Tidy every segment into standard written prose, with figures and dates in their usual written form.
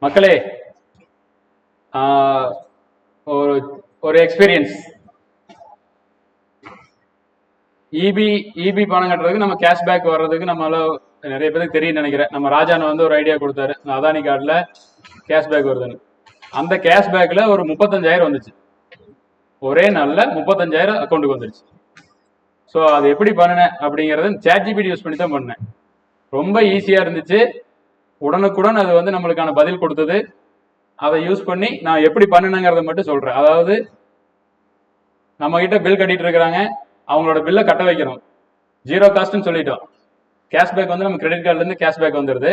மக்களே, ஒரு ஒரு எக்ஸ்பீரியன்ஸ். இபி பணம் கட்டுறதுக்கு நம்ம கேஷ்பேக் வர்றதுக்கு நம்மளால நிறைய பேருக்கு தெரியும் நினைக்கிறேன். நம்ம ராஜான் வந்து ஒரு ஐடியா கொடுத்தாரு, அதானி கார்டில் கேஷ்பேக் வருதுன்னு. அந்த கேஷ்பேக்ல ஒரு 35,000 வந்துச்சு. ஒரே நாளில் 35,000 அக்கௌண்ட்டுக்கு வந்துருச்சு. ஸோ அது எப்படி பண்ணினேன் அப்படிங்கிறத ChatGPT யூஸ் பண்ணி தான் பண்ணேன். ரொம்ப ஈஸியாக இருந்துச்சு. உடனுக்குடன் அது வந்து நம்மளுக்கான பதில் கொடுத்தது. அதை யூஸ் பண்ணி நான் எப்படி பண்ணினேங்கிறத மட்டும் சொல்றேன். அதாவது நம்ம கிட்ட பில் கட்டிட்டு இருக்கிறாங்க, அவங்களோட பில்லை கட்ட வைக்கணும். ஜீரோ காஸ்ட்னு சொல்லிட்டோம். கேஷ்பேக் வந்து நம்ம கிரெடிட் கார்டுல இருந்து கேஷ்பேக் வந்துடுது.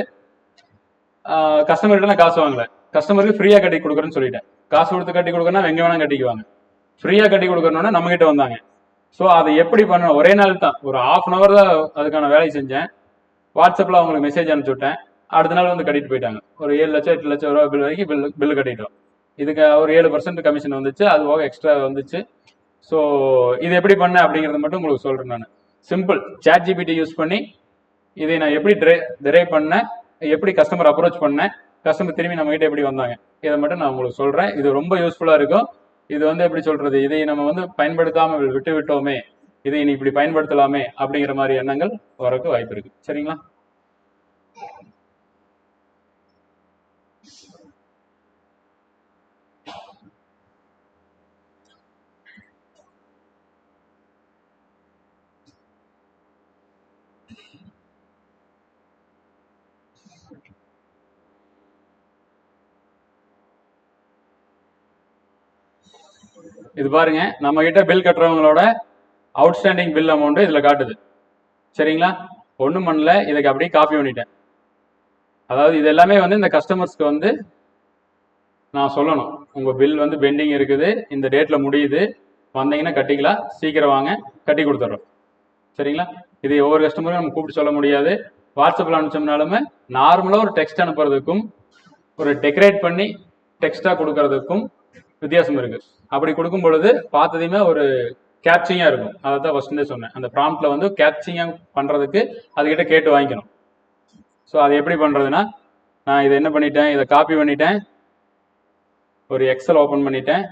கஸ்டமர்கிட்ட நான் காசு வாங்கல, கஸ்டமருக்கு ஃப்ரீயா கட்டி கொடுக்குறேன்னு சொல்லிட்டேன். காசு கொடுத்து கட்டி கொடுக்கறனா எங்க வேணா கட்டிக்குவாங்க. ஃப்ரீயா கட்டி கொடுக்கறோம்னா நம்ம கிட்ட வந்தாங்க. ஸோ அதை எப்படி பண்ணணும், ஒரே நாள் தான், ஒரு 1/2 hour தான் அதுக்கான வேலை செஞ்சேன். வாட்ஸ்அப்ல அவங்களுக்கு மெசேஜ் அனுப்பிச்சு விட்டேன். அடுத்த நாள் வந்து கட்டிட்டு போயிட்டாங்க. ஒரு 7 லட்சம் 8 லட்சம் ரூபாய் பில் வரைக்கும் பில்லு கட்டிட்டோம். இதுக்கு ஒரு 7% கமிஷன் வந்துச்சு, அது போக எக்ஸ்ட்ரா வந்துச்சு. ஸோ இது எப்படி பண்ண அப்படிங்கிறத மட்டும் உங்களுக்கு சொல்றேன். நான் சிம்பிள் ChatGPT யூஸ் பண்ணி இதை நான் எப்படி டிரைவ் பண்ணேன், எப்படி கஸ்டமர் அப்ரோச் பண்ணேன், கஸ்டமர் திரும்பி நம்ம கிட்ட எப்படி வந்தாங்க, இதை மட்டும் நான் உங்களுக்கு சொல்றேன். இது ரொம்ப யூஸ்ஃபுல்லா இருக்கும். இது வந்து எப்படி சொல்றது, இதை நம்ம வந்து பயன்படுத்தாம விட்டு விட்டோமே, இதை இனி இப்படி பயன்படுத்தலாமே அப்படிங்கிற மாதிரி எண்ணங்கள் வரக்கு வாய்ப்பு இருக்கு. சரிங்களா? இது பாருங்க, நம்ம கிட்ட பில் கட்டுறவங்களோட அவுட்ஸ்டாண்டிங் பில் அமௌண்ட் இதுல காட்டுது. சரிங்களா? ஒன்றும் பண்ணல, இதுக்கு அப்படியே காப்பி பண்ணிட்டேன். அதாவது இது எல்லாமே வந்து இந்த கஸ்டமர்ஸ்க்கு வந்து நான் சொல்லணும், உங்க பில் வந்து பெண்டிங் இருக்குது, இந்த டேட்ல முடியுது, வந்தீங்கன்னா கட்டிக்கலாம், சீக்கிரம் வாங்க, கட்டி கொடுத்துட்றோம். சரிங்களா? இது ஒவ்வொரு கஸ்டமரும் நம்ம கூப்பிட்டு சொல்ல முடியாது. வாட்ஸ்அப்ல அனுப்பிச்சோம்னாலுமே நார்மலா ஒரு டெக்ஸ்ட் அனுப்புறதுக்கும் ஒரு டெக்கரேட் பண்ணி டெக்ஸ்டா கொடுக்கறதுக்கும் வித்தியாசம் இருக்கு. அப்படி கொடுக்கும் பொழுது பார்த்ததையுமே ஒரு கேப்சிங்கா இருக்கும். அதை தான் ஃபர்ஸ்ட்லேயே சொன்னேன். அந்த ப்ராம்ப்ட்ல வந்து கேப்சிங்கா பண்றதுக்கு அதுகிட்ட கேட்டு வாங்கிக்கணும். ஸோ அது எப்படி பண்றதுன்னா, நான் இதை என்ன பண்ணிட்டேன், இதை காப்பி பண்ணிட்டேன், ஒரு எக்ஸல் ஓபன் பண்ணிட்டேன்.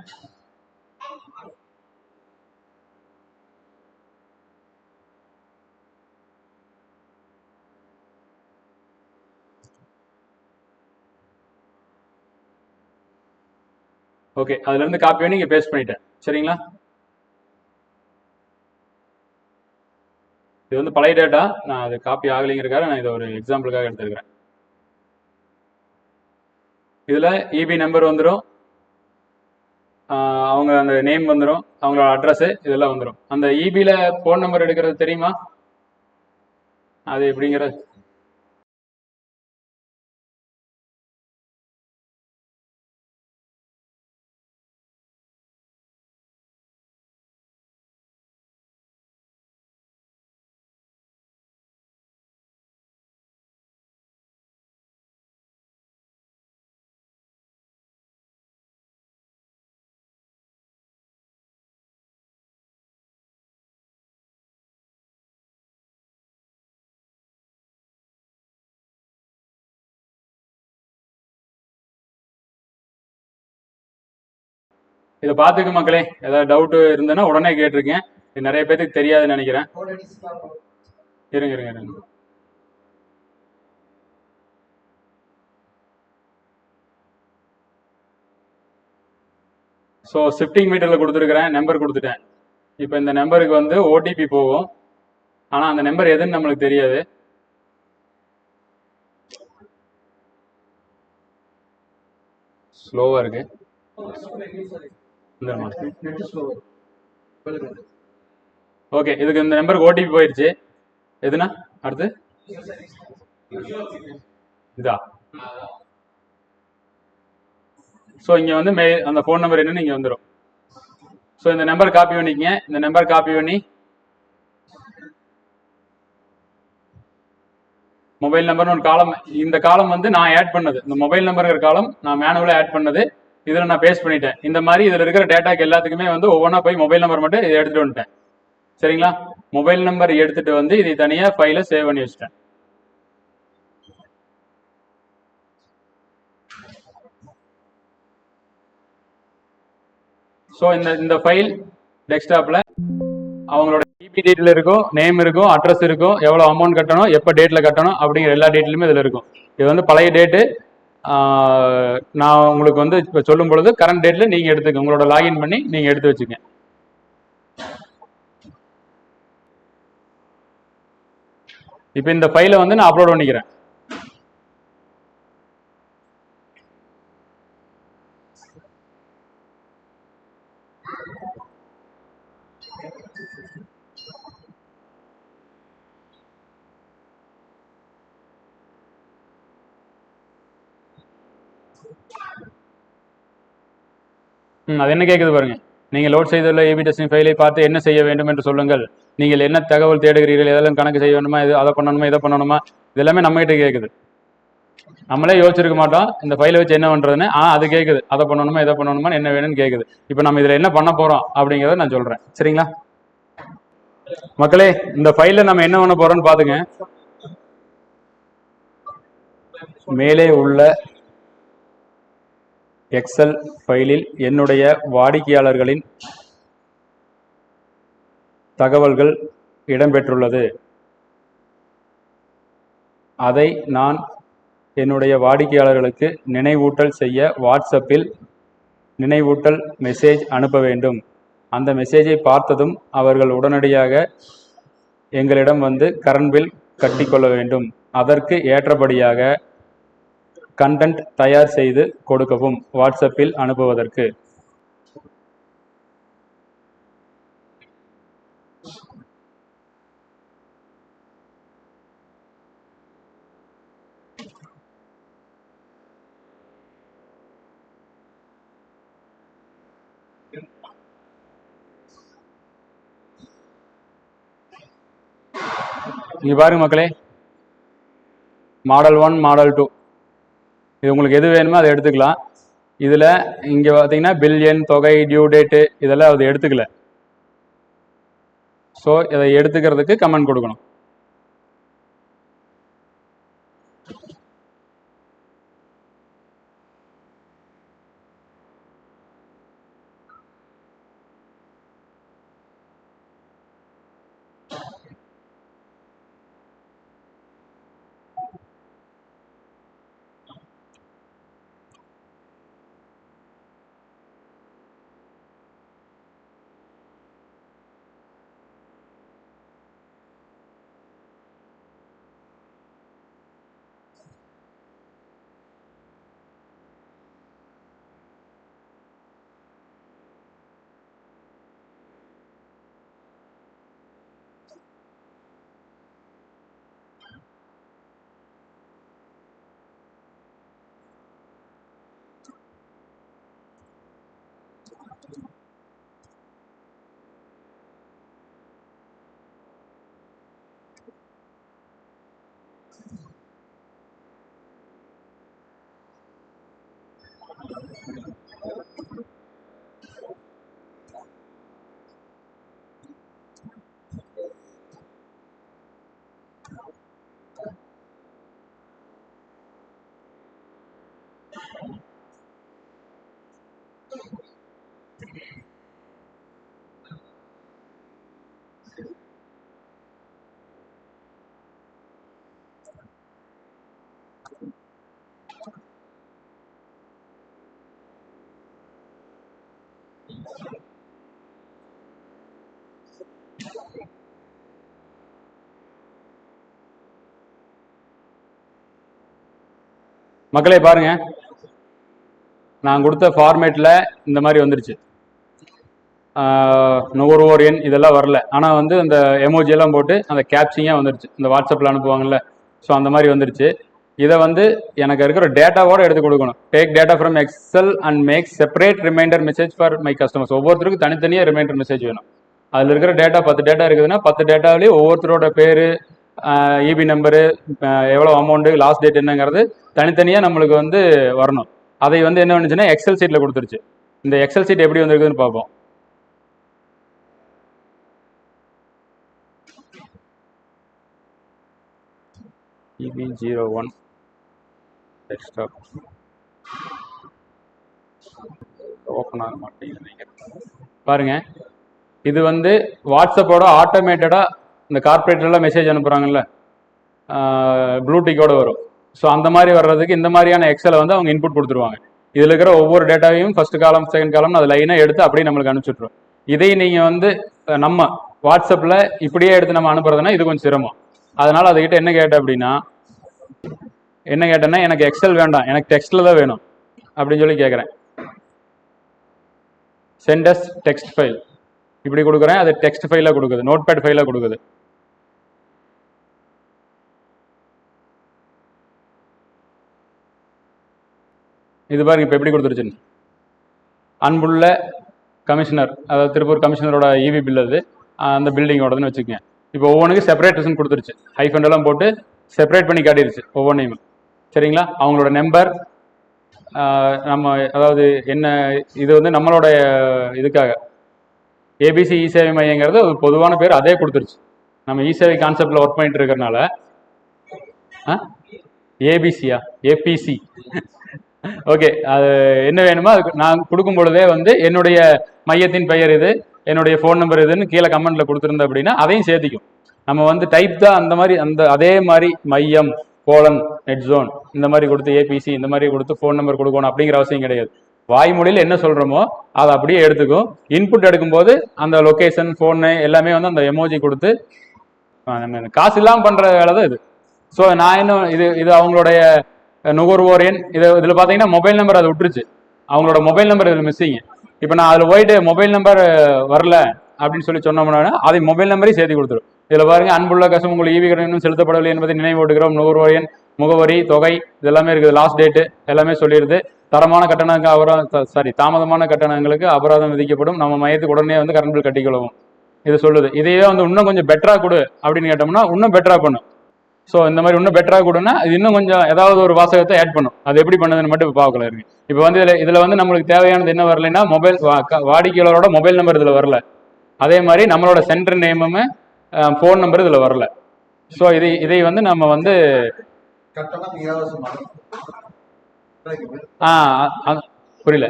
ஓகே, அதுல இருந்து காப்பி பண்ணி இங்க பேஸ்ட் பண்ணிட்டேன். சரிங்களா? இது வந்து பழைய டேட்டா, நான் அது காப்பி ஆகலைங்கிறக்காக நான் இதை ஒரு எக்ஸாம்பிளுக்காக எடுத்துருக்கிறேன். இதுல இபி நம்பர் வந்துடும், அவங்க அந்த நேம் வந்துடும், அவங்களோட அட்ரஸ் இதெல்லாம் வந்துடும். அந்த இபில போன் நம்பர் எடுக்கிறது தெரியுமா, அது எப்படிங்கிறது? இதை பார்த்துக்க மக்களே, ஏதாவது டவுட் இருந்ததுன்னா உடனே கேட்டிருக்கேன். இது நிறைய பேருக்கு தெரியாதுன்னு நினைக்கிறேன். இருங்க இருங்க இருங்க. ஸோ ஷிஃப்டிங் மீட்டரில் கொடுத்துருக்கிறேன், நம்பர் கொடுத்துட்டேன். இப்போ இந்த நம்பருக்கு வந்து ஓடிபி போகும், ஆனால் அந்த நம்பர் எதுன்னு நம்மளுக்கு தெரியாது. ஸ்லோவாக இருக்கு. ஓகே, இதுக்கு இந்த நம்பருக்கு ஓடிபி போயிடுச்சு. எதுனா அடுத்து இதா. ஸோ இங்கே வந்து அந்த ஃபோன் நம்பர் என்னன்னு இங்கே வந்துடும். ஸோ இந்த நம்பர் காப்பி பண்ணிக்கங்க. இந்த நம்பர் காப்பி பண்ணி மொபைல் நம்பர்னு ஒரு காலம், இந்த காலம் வந்து நான் ஆட் பண்ணது, இந்த மொபைல் நம்பருங்கிற காலம் நான் மேனுவலாக ஆட் பண்ணது. இதில் நான் பேஸ்ட் பண்ணிட்டேன். இந்த மாதிரி இதில் இருக்கிற டேட்டாக்கு எல்லாத்துக்குமே வந்து ஒவ்வொன்றா போய் மொபைல் நம்பர் மட்டும் இதை எடுத்துகிட்டு வந்துட்டேன். சரிங்களா? மொபைல் நம்பர் எடுத்துட்டு வந்து இதை தனியாக ஃபைலை சேவ் பண்ணி வச்சுட்டேன். ஸோ இந்த ஃபைல் டெஸ்க்டாப்ல அவங்களோட இபி டீட்டெயில் இருக்கும், நேம் இருக்கும், அட்ரஸ் இருக்கும், எவ்வளோ அமௌண்ட் கட்டணும், எப்போ டேட்டில் கட்டணும் அப்படிங்கிற எல்லா டீட்டெயிலுமே இதில் இருக்கும். இது வந்து பழைய டேட்டு. நான் உங்களுக்கு வந்து இப்போ சொல்லும் பொழுது கரண்ட் டேட்டில் நீங்கள் எடுத்துக்க, உங்களோட லாகின் பண்ணி நீங்கள் எடுத்து வச்சுக்க. இப்போ இந்த ஃபைலை வந்து நான் அப்லோட் பண்ணிக்கிறேன். அது என்ன கேட்குது பாருங்க. நீங்கள் லோட் செய்துள்ள ஏபி டெஸ்டிங் ஃபைலை பார்த்து என்ன செய்ய வேண்டும் என்று சொல்லுங்கள். நீங்கள் என்ன தகவல் தேடுகிறீர்கள், எதெல்லாம் கணக்கு செய்ய வேண்டுமா, இது அதை பண்ணணுமா, இதை பண்ணணுமா, இது எல்லாமே நம்மகிட்ட கேட்குது. நம்மளே யோசிச்சிருக்க மாட்டோம் இந்த ஃபைலை வச்சு என்ன பண்ணுறதுன்னு. அது கேட்குது, அதை பண்ணணுமா, இதை பண்ணணுமா, என்ன வேணும்னு கேட்குது. இப்போ நம்ம இதில் என்ன பண்ண போகிறோம் அப்படிங்கிறத நான் சொல்கிறேன். சரிங்களா மக்களே? இந்த ஃபைலில் நம்ம என்ன பண்ண போகிறோம்னு பார்த்துங்க. மேலே உள்ள எக்ஸல் ஃபைலில் என்னுடைய வாடிக்கையாளர்களின் தகவல்கள் இடம்பெற்றுள்ளது. அதை நான் என்னுடைய வாடிக்கையாளர்களுக்கு நினைவூட்டல் செய்ய வாட்ஸ்அப்பில் நினைவூட்டல் மெசேஜ் அனுப்ப வேண்டும். அந்த மெசேஜை பார்த்ததும் அவர்கள் உடனடியாக எங்களிடம் வந்து கரண்ட் பில் கட்டிக்கொள்ள வேண்டும். அதற்கு ஏற்றபடியாக கண்டென்ட் தயார் செய்து கொடுக்கவும் வாட்ஸ்அப்பில் அனுப்புவதற்கு. இங்க பாருங்க மக்களே, மாடல் 1 மாடல் 2 இது உங்களுக்கு எது வேணுமோ அதை எடுத்துக்கலாம். இதில் இங்கே பார்த்தீங்கன்னா பில் எண், தொகை, டியூ டேட்டு இதெல்லாம் அது எடுத்துக்கல. ஸோ இதை எடுத்துக்கிறதுக்கு கமெண்ட் கொடுக்கணும். மக்களே பாருங்க, நான் கொடுத்த ஃபார்மேட்டில் இந்த மாதிரி வந்துருச்சு. நுகர்வோர் எண் இதெல்லாம் வரல, ஆனால் வந்து அந்த எமோஜியெல்லாம் போட்டு அந்த கேப்சிங்காக வந்துருச்சு. இந்த வாட்ஸ்அப்பில் அனுப்புவாங்கல்ல, ஸோ அந்த மாதிரி வந்துருச்சு. இதை வந்து எனக்கு இருக்கிற டேட்டாவோட எடுத்து கொடுக்கணும். Take data from Excel and make separate reminder message for my customers. ஒவ்வொருத்தருக்கும் தனித்தனியாக ரிமைண்டர் மெசேஜ் வேணும். அதில் இருக்கிற டேட்டா 10 டேட்டா இருக்குதுன்னா 10 டேட்டாவிலேயே ஒவ்வொருத்தரோட பேர், இபி நம்பரு, எவ்வளோ அமௌண்ட்டு, லாஸ்ட் டேட் என்னங்கிறது தனித்தனியாக நம்மளுக்கு வந்து வரணும். அதை வந்து என்ன பண்ணுச்சுன்னா எக்ஸல் சீட்டில் கொடுத்துருச்சு. இந்த எக்ஸல் சீட் எப்படி வந்திருக்குதுன்னு பார்ப்போம். EB01 desktop. ஓப்பன் ஆக மாட்டேங்குது. பாருங்க, இது வந்து வாட்ஸ்அப்போட ஆட்டோமேட்டடாக இந்த கார்பரேட்டர்லாம் மெசேஜ் அனுப்புகிறாங்கல்ல, ப்ளூடிக்கோட வரும். ஸோ அந்த மாதிரி வர்றதுக்கு இந்த மாதிரியான எக்ஸலை வந்து அவங்க இன்புட் கொடுத்துருவாங்க. இதில் இருக்கிற ஒவ்வொரு டேட்டாவையும் ஃபர்ஸ்ட் காலம் செகண்ட் காலம் அது லைனாக எடுத்து அப்படியே நம்மளுக்கு அனுப்பிச்சுட்ருவோம். இதை நீங்கள் வந்து நம்ம வாட்ஸ்அப்பில் இப்படியே எடுத்து நம்ம அனுப்புறதுன்னா இது கொஞ்சம் சிரமம். அதனால் அதுக்கிட்ட என்ன கேட்டேன்னா எனக்கு எக்ஸல் வேண்டாம், எனக்கு டெக்ஸ்ட்டில் தான் வேணும் அப்படின்னு சொல்லி கேட்குறேன். சென்டஸ் டெக்ஸ்ட் ஃபைல் இப்படி கொடுக்குறேன், அது டெக்ஸ்ட் ஃபைலாக கொடுக்குது, நோட்பேட் ஃபைலாக கொடுக்குது. இது பாருங்க இப்போ எப்படி கொடுத்துருச்சுன்னு. அன்புள்ள கமிஷனர், அதாவது திருப்பூர் கமிஷனரோட இவி பில் அது, அந்த பில்டிங்கோடதுன்னு வச்சுக்கோங்க. இப்போ ஒவ்வொன்றுக்கு செப்பரேட்டேஷன் கொடுத்துருச்சு, ஹைஃபண்ட் எல்லாம் போட்டு செப்பரேட் பண்ணி காட்டிடுச்சு ஒவ்வொன்றையும். சரிங்களா? அவங்களோட நம்பர், நம்ம அதாவது என்ன, இது வந்து நம்மளோட இதுக்காக ஏபிசி இ சேவை மையங்கிறது ஒரு பொதுவான பேர், அதே கொடுத்துருச்சு. நம்ம இ சேவை கான்செப்டில் ஒர்க் பண்ணிட்டு இருக்கிறனால ஏபிசியா ஏபிசி ஓகே, அது என்ன வேணுமோ அதுக்கு நான் கொடுக்கும் பொழுதே வந்து என்னுடைய மையத்தின் பெயர் இது, என்னுடைய ஃபோன் நம்பர் இதுன்னு கீழே கமெண்ட்ல கொடுத்துருந்தேன் அப்படின்னா அதையும் சேர்த்திக்கும். நம்ம வந்து டைப் தான் அந்த மாதிரி அதே மாதிரி மையம் கோலன் நெட் ஜோன் இந்த மாதிரி கொடுத்து ஏபிசி இந்த மாதிரி கொடுத்து ஃபோன் நம்பர் கொடுக்கணும் அப்படிங்கிற அவசியம் கிடையாது. வாய்மொழியில் என்ன சொல்கிறோமோ அதை அப்படியே எடுத்துக்கும். இன்புட் எடுக்கும்போது அந்த லொக்கேஷன் ஃபோனு எல்லாமே வந்து அந்த எமோஜி கொடுத்து காசு இல்லாமல் பண்ணுற வேலை தான் இது. ஸோ நான் இன்னும் இது அவங்களுடைய நுகர்வோர் எண், இதில் பார்த்தீங்கன்னா மொபைல் நம்பர் அதை விட்டுருச்சு, அவங்களோட மொபைல் நம்பர் இதில் மிஸ்ஸிங்க. இப்போ நான் அதில் போயிட்டு மொபைல் நம்பர் வரல அப்படின்னு சொல்லி சொன்னோம்னா அதை மொபைல் நம்பரையும் சேர்த்து கொடுத்துரும். இதில் பாருங்க, அன்புள்ள கசம் உங்கள் ஈவி கடன் இன்னும் செலுத்தப்படவில்லை என்பதை நினைவூட்டுகிறோம். நுகர்வோர் எண், முகவரி, தொகை இதெல்லாமே இருக்குது, லாஸ்ட் டேட்டு எல்லாமே சொல்லிடுது. தரமான கட்டணங்களுக்கு தாமதமான கட்டணங்களுக்கு அபராதம் விதிக்கப்படும். நம்ம மையத்துக்கு உடனே வந்து கரண்ட் பில் கட்டிக்கொள்ளவும் இது சொல்லுது. இதையே வந்து இன்னும் கொஞ்சம் பெட்டரா கொடு அப்படின்னு கேட்டோம்னா இன்னும் பெட்டரா பண்ணும். ஸோ இந்த மாதிரி இன்னும் பெட்டரா கொடுன்னா இது இன்னும் கொஞ்சம் ஏதாவது ஒரு வாசகத்தை ஆட் பண்ணும். அது எப்படி பண்ணுதுன்னு மட்டும் இப்போ பார்க்கல இருக்கு. இப்போ வந்து இதில் வந்து நம்மளுக்கு தேவையானது என்ன வரலைன்னா மொபைல் வாடிக்கையாளரோட மொபைல் நம்பர் இதில் வரல, அதே மாதிரி நம்மளோட சென்டர் நேமும் ஃபோன் நம்பர் இதில் வரல. ஸோ இதை வந்து நம்ம வந்து புரியல,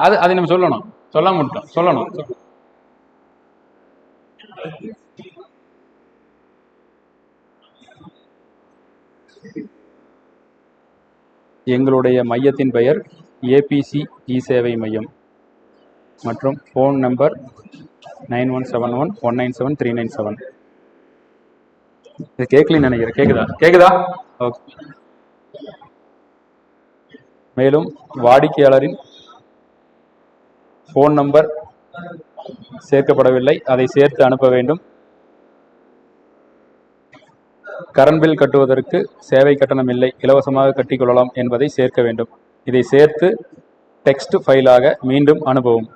அது நம்ம சொல்லணும், சொல்லணும். எங்களுடைய மையத்தின் பெயர் ஏபிசி இ சேவை மையம் மற்றும் ஃபோன் நம்பர் 9171197397. இது கேட்கலன்னு நினைக்கிறேன். கேக்குதா? ஓகே. மேலும் வாடிக்கையாளரின் ஃபோன் நம்பர் சேர்க்கப்படவில்லை, அதை சேர்த்து அனுப்ப வேண்டும். கரண்ட் பில் கட்டுவதற்கு சேவை கட்டணம் இல்லை, இலவசமாக கட்டிக்கொள்ளலாம் என்பதை சேர்க்க வேண்டும். இதை சேர்த்து டெக்ஸ்ட் ஃபைலாக மீண்டும் அனுப்பவும்.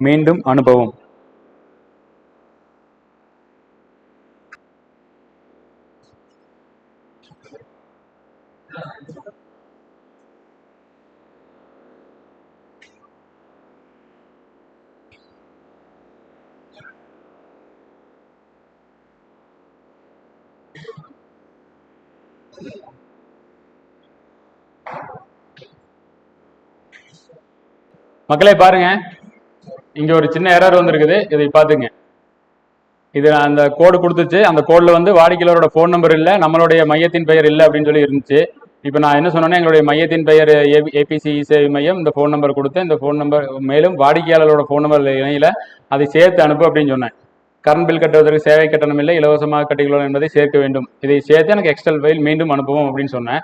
மீண்டும் அனுப்பவும். மக்களே பாருங்க, இங்க ஒரு சின்ன எரர் வந்திருக்குது, இதை பாத்துங்க. இது அந்த கோடு கொடுத்துச்சு, அந்த கோட்ல வந்து வாடிக்கையாளரோட ஃபோன் நம்பர் இல்லை, நம்மளுடைய மையத்தின் பெயர் இல்லை அப்படின்னு சொல்லி இருந்துச்சு. இப்போ நான் என்ன சொன்னேன்னா எங்களுடைய மையத்தின் பெயர் ஏபிசி சேவை மையம், இந்த ஃபோன் நம்பர் கொடுத்தேன். இந்த ஃபோன் நம்பர் மேலும் வாடிக்கையாளரோட ஃபோன் நம்பர் இணையில அதை சேர்த்து அனுப்பு அப்படின்னு சொன்னேன். கரண்ட் பில் கட்டுவதற்கு சேவை கட்டணம் இல்லை, இலவசமாக கட்டிக்கொள்ளலாம் என்பதை சேர்க்க வேண்டும். இதை சேர்த்து எனக்கு எக்ஸ்எல் ஃபைல் மீண்டும் அனுப்புவோம் அப்படின்னு சொன்னேன்.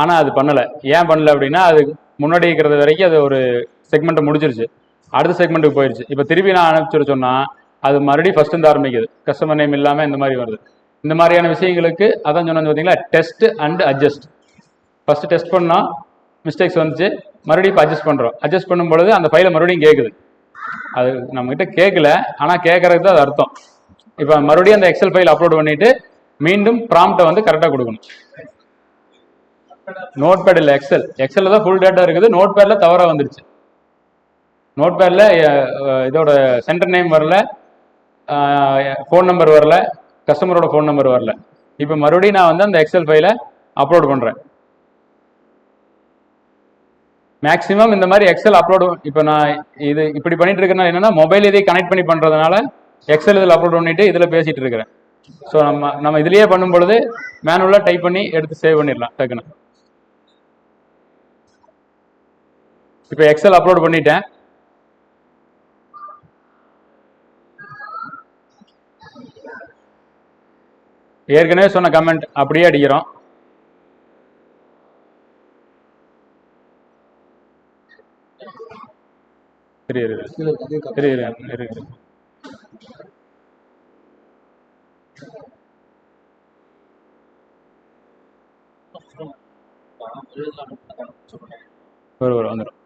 ஆனால் அது பண்ணலை. ஏன் பண்ணல அப்படின்னா அது முன்னாடி இருக்கிறது வரைக்கும் அது ஒரு செக்மெண்ட்டை முடிச்சிருச்சு, அடுத்த செக்மெண்ட்டுக்கு போயிடுச்சு. இப்போ திருப்பி நான் அனுப்பிச்சுட சொன்னால் அது மறுபடியும் ஃபர்ஸ்ட் இருந்து ஆரம்பிக்குது, கஸ்டமர் நேம் இல்லாமல் இந்த மாதிரி வருது. இந்த மாதிரியான விஷயங்களுக்கு அதான் சொன்னது பார்த்தீங்களா, test and adjust. First test பண்ணால் மிஸ்டேக்ஸ் வந்துச்சு, மறுபடியும் இப்போ அட்ஜஸ்ட் பண்ணுறோம். அட்ஜஸ்ட் பண்ணும்பொழுது அந்த ஃபைலை மறுபடியும் கேட்குது. அது நம்மகிட்ட கேட்கல, ஆனால் கேட்கறதுக்கு தான் அது அர்த்தம். இப்போ மறுபடியும் அந்த எக்ஸல் ஃபைல் அப்லோட் பண்ணிட்டு மீண்டும் ப்ராம்ப்டை வந்து கரெக்டாக கொடுக்கணும். நோட் பேட் இல்லை, எக்ஸல்ல தான் ஃபுல் டேட்டா இருக்குது, நோட் பேட்ல தவறாக வந்துருச்சு. நோட் பேட்ல இதோட சென்டர் நேம் வரல, ஃபோன் நம்பர் வரல, கஸ்டமரோட ஃபோன் நம்பர் வரல. இப்போ மறுபடியும் நான் வந்து அந்த எக்ஸல் ஃபைலை அப்லோட் பண்ணுறேன். மேக்ஸிமம் இந்த மாதிரி எக்ஸல் அப்லோடு இப்போ நான் இது இப்படி பண்ணிட்டு இருக்கேன்னா என்னன்னா மொபைல் இதை கனெக்ட் பண்ணி பண்ணுறதுனால எக்ஸல் இதில் அப்லோட் பண்ணிட்டு இதில் பேசிட்டு இருக்கிறேன். ஸோ நம்ம இதுலேயே பண்ணும் பொழுது மேனுவலாக டைப் பண்ணி எடுத்து சேவ் பண்ணிடலாம் டக்குன்னு. இப்போ எக்ஸல் அப்லோட் பண்ணிட்டேன். ஏற்கனவே சொன்ன கமெண்ட் அப்படியே அடிக்கிறோம். வந்துடும்.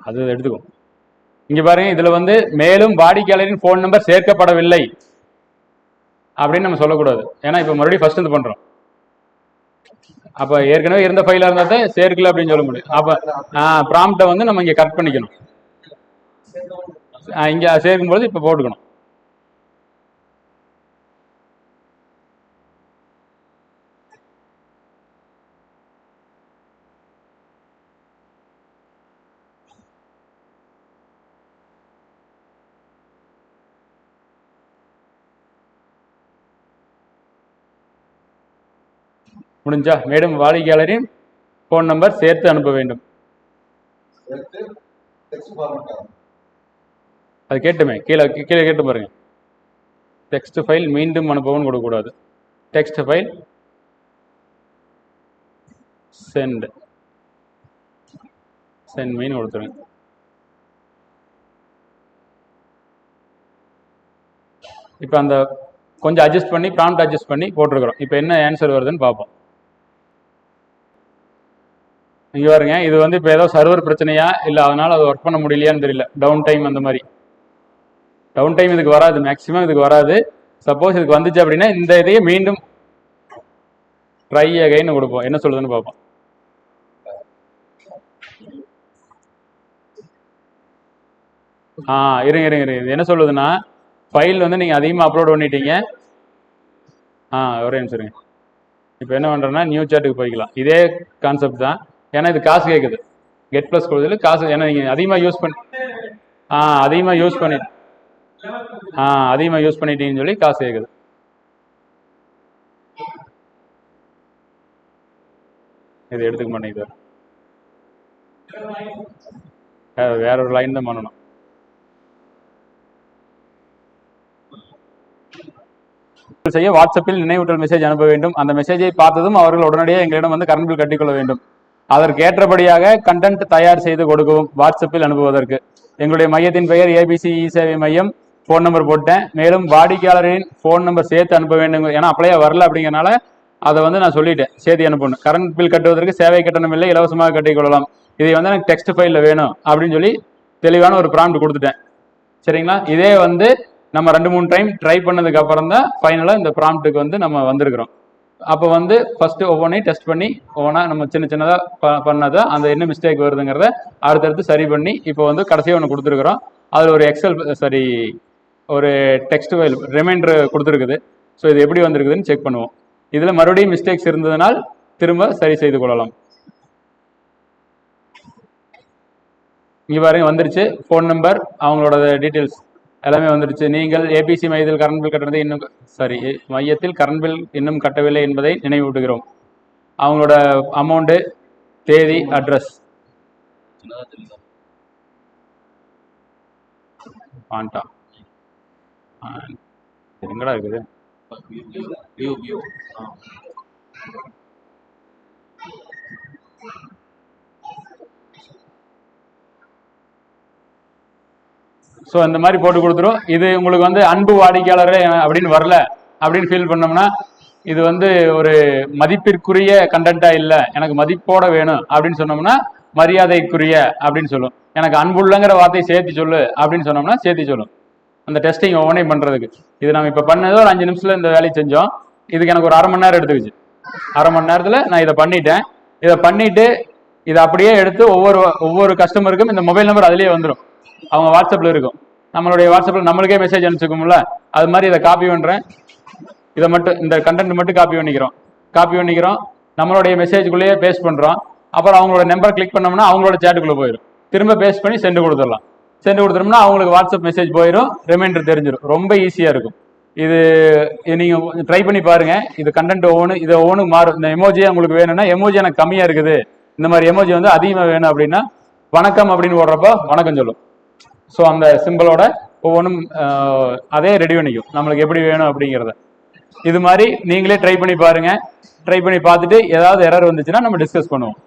அது எடுத்துக்கும். இங்க பாருங்க, இதுல வந்து மேலும் வாடிக்கையாளரின் போன் நம்பர் சேர்க்கப்படவில்லை அப்படின்னு நம்ம சொல்லக்கூடாது. ஏன்னா இப்ப மறுபடியும் ஃபர்ஸ்ட் இது பண்றோம். அப்ப ஏற்கனவே இருந்த ஃபைலா இருந்தா சேர்க்கல அப்படின்னு சொல்ல முடியும். அப்ப ப்ராம்ப்டை வந்து நம்ம இங்க கரெக்ட் பண்ணிக்கணும். இங்க சேர்க்கும் போது இப்ப போட்டுக்கணும். முடிஞ்சா மேலும் வாடிக்கையாளரின் போன் நம்பர் சேர்த்து அனுப்ப வேண்டும். அது கேட்டுமே கீழே கீழே கேட்டு பாருங்க. டெக்ஸ்ட் ஃபைல் மீண்டும் அனுப்பவும் கொடுக்கக்கூடாது. டெக்ஸ்ட் ஃபைல் சென்ட் மீன் கொடுத்துருங்க. இப்போ அந்த கொஞ்சம் அட்ஜஸ்ட் பண்ணி ப்ராம்ப்ட் அட்ஜஸ்ட் பண்ணி போட்டிருக்கிறோம். இப்போ என்ன ஆன்சர் வருதுன்னு பார்ப்போம். இங்க பாருங்க, இது வந்து இப்போ ஏதோ சர்வர் பிரச்சனையா இல்லை அதனால அது ஒர்க் பண்ண முடியலையான்னு தெரியல. டவுன் டைம் அந்த மாதிரி டவுன் டைம் இதுக்கு வராது, மேக்ஸிமம் இதுக்கு வராது. சப்போஸ் இதுக்கு வந்துச்சு அப்படின்னா இந்த இதையே மீண்டும் ட்ரை அகைன்னு கொடுப்போம். என்ன சொல்லுதுன்னு பார்ப்போம். இருங்க இது என்ன சொல்லுதுன்னா, ஃபைல் வந்து நீங்கள் அதிகமாக அப்லோட் பண்ணிட்டீங்க. ஒரே நிமிஷம் இருங்க. இப்போ என்ன பண்ணுறேன்னா நியூ சாட்டுக்கு போய்க்கலாம். இதே கான்செப்ட் தான். ஏன்னா இது காசு கேட்குது. கெட் ப்ளஸ் கொடுத்தது காசு. ஏன்னா நீங்கள் அதிகமாக யூஸ் பண்ணி அதிகமாக யூஸ் பண்ணிட்டீங்கன்னு சொல்லி காசு கேட்குது. இது எடுத்துக்க மாட்டேங்குது. வேற ஒரு லைன் தான் பண்ணணும். செய்ய வாட்ஸ்அப்பில் நினைவூட்டல் மெசேஜ் அனுப்ப வேண்டும். அந்த மெசேஜை பார்த்ததும் அவர்கள் உடனடியாக எங்களிடம் வந்து கரண்ட் பில் கட்டிக்கொள்ள வேண்டும். அதற்கு ஏற்றபடியாக கண்டென்ட் தயார் செய்து கொடுக்கவும் வாட்ஸ்அப்பில் அனுப்புவதற்கு. எங்களுடைய மையத்தின் பெயர் ஏபிசி இ சேவை மையம். ஃபோன் நம்பர் போட்டேன். மேலும் வாடிக்கையாளரின் ஃபோன் நம்பர் சேர்த்து அனுப்ப வேண்டும். ஏன்னா அப்படியே வரல அப்படிங்கிறனால அதை வந்து நான் சொல்லிட்டேன், சேர்த்து அனுப்பணும். கரண்ட் பில் கட்டுவதற்கு சேவை கட்டணம் இல்லை, இலவசமாக கட்டிக்கொள்ளலாம். இதை வந்து எனக்கு டெக்ஸ்ட் ஃபைலில் வேணும் அப்படின்னு சொல்லி தெளிவான ஒரு ப்ராம்ப்ட் கொடுத்துட்டேன். சரிங்களா? இதே வந்து நம்ம 2-3 டைம் ட்ரை பண்ணதுக்கு அப்புறம் தான் ஃபைனலாக இந்த ப்ராம்ப்ட்டுக்கு வந்து நம்ம வந்திருக்கிறோம். அப்போ வந்து ஃபர்ஸ்ட் ஒவ்வொன்றையும் டெஸ்ட் பண்ணி ஒவ்வொன்றா நம்ம சின்னதாக பண்ணதை அந்த என்ன மிஸ்டேக் வருதுங்கிறத அடுத்தடுத்து சரி பண்ணி இப்போ வந்து கடைசியாக ஒன்று கொடுத்துருக்குறோம். அதில் ஒரு ஒரு டெக்ஸ்ட் ஃபைல் ரிமைண்டர் கொடுத்துருக்குது. ஸோ இது எப்படி வந்திருக்குதுன்னு செக் பண்ணுவோம். இதில் மறுபடியும் மிஸ்டேக்ஸ் இருந்ததுனால் திரும்ப சரி செய்து கொள்ளலாம். இங்கே பாருங்க வந்துருச்சு. ஃபோன் நம்பர், அவங்களோட டீட்டெயில்ஸ் எல்லாமே வந்துருச்சு. நீங்கள் ஏபிசி மையத்தில் கரண்ட் பில் கட்டுறது மையத்தில் கரண்ட் பில் இன்னும் கட்டவில்லை என்பதை நினைவூட்டுகிறோம். அவங்களோட அமௌண்ட்டு, தேதி, அட்ரஸ் எங்கடா இருக்குது? ஸோ இந்த மாதிரி போட்டு கொடுத்துரும். இது உங்களுக்கு வந்து அன்பு வாடிக்கையாளர் அப்படின்னு வரல அப்படின்னு ஃபீல் பண்ணோம்னா, இது வந்து ஒரு மதிப்பிற்குரிய கண்டென்ட்டா இல்லை, எனக்கு மதிப்போட வேணும் அப்படின்னு சொன்னோம்னா மரியாதைக்குரிய அப்படின்னு சொல்லும். எனக்கு அன்புள்ளங்கிற வார்த்தையை சேர்த்து சொல்லு அப்படின்னு சொன்னோம்னா சேர்த்து சொல்லும். அந்த டெஸ்டிங் ஒவ்வொன்றையும் பண்ணுறதுக்கு இது நம்ம இப்போ பண்ணதோ ஒரு 5 நிமிஷத்தில் இந்த வேலையை செஞ்சோம். இதுக்கு எனக்கு ஒரு 1/2 மணி நேரம் எடுத்துக்கிச்சு. 1/2 மணி நேரத்தில் நான் இதை பண்ணிட்டேன். இதை பண்ணிட்டு இதை அப்படியே எடுத்து ஒவ்வொரு கஸ்டமருக்கும் இந்த மொபைல் நம்பர் அதுலேயே வந்துடும், அவங்க வாட்ஸ்அப்பில் இருக்கும். நம்மளுடைய வாட்ஸ்அப்பில் நம்மளுக்கே மெசேஜ் அனுப்பிச்சுக்கோம்ல, அது மாதிரி இதை காப்பி பண்ணுறேன். இதை மட்டும் இந்த கண்டென்ட் மட்டும் காப்பி பண்ணிக்கிறோம். நம்மளுடைய மெசேஜுக்குள்ளேயே பேஸ்ட் பண்ணுறோம். அப்புறம் அவங்களோட நம்பர் கிளிக் பண்ணோம்னா அவங்களோட சேட்டுக்குள்ளே போயிடும். திரும்ப பேஸ்ட் பண்ணி சென்ட் கொடுத்துடலாம். சென்ட் கொடுத்துட்டோம்னா அவங்களுக்கு வாட்ஸ்அப் மெசேஜ் போயிடும், ரிமைண்டர் தெரிஞ்சிடும். ரொம்ப ஈஸியாக இருக்கும். இது நீங்கள் ட்ரை பண்ணி பாருங்க. இது கண்டென்ட் ஒவ்வொன்று மாறும். இந்த எமோஜி உங்களுக்கு வேணும்னா, எமோஜி எனக்கு கம்மியாக இருக்குது, இந்த மாதிரி எமோஜி வந்து அதிகமாக வேணும் அப்படின்னா வணக்கம் அப்படின்னு போடுறப்போ வணக்கம் சொல்லும். ஸோ அந்த சிம்பிளோட ஒவ்வொன்றும் அதே ரெடி பண்ணிக்கும் நம்மளுக்கு எப்படி வேணும் அப்படிங்கிறத. இது மாதிரி நீங்களே ட்ரை பண்ணி பாருங்க. ட்ரை பண்ணி பார்த்துட்டு ஏதாவது எரர் வந்துச்சுன்னா நம்ம டிஸ்கஸ் பண்ணுவோம்.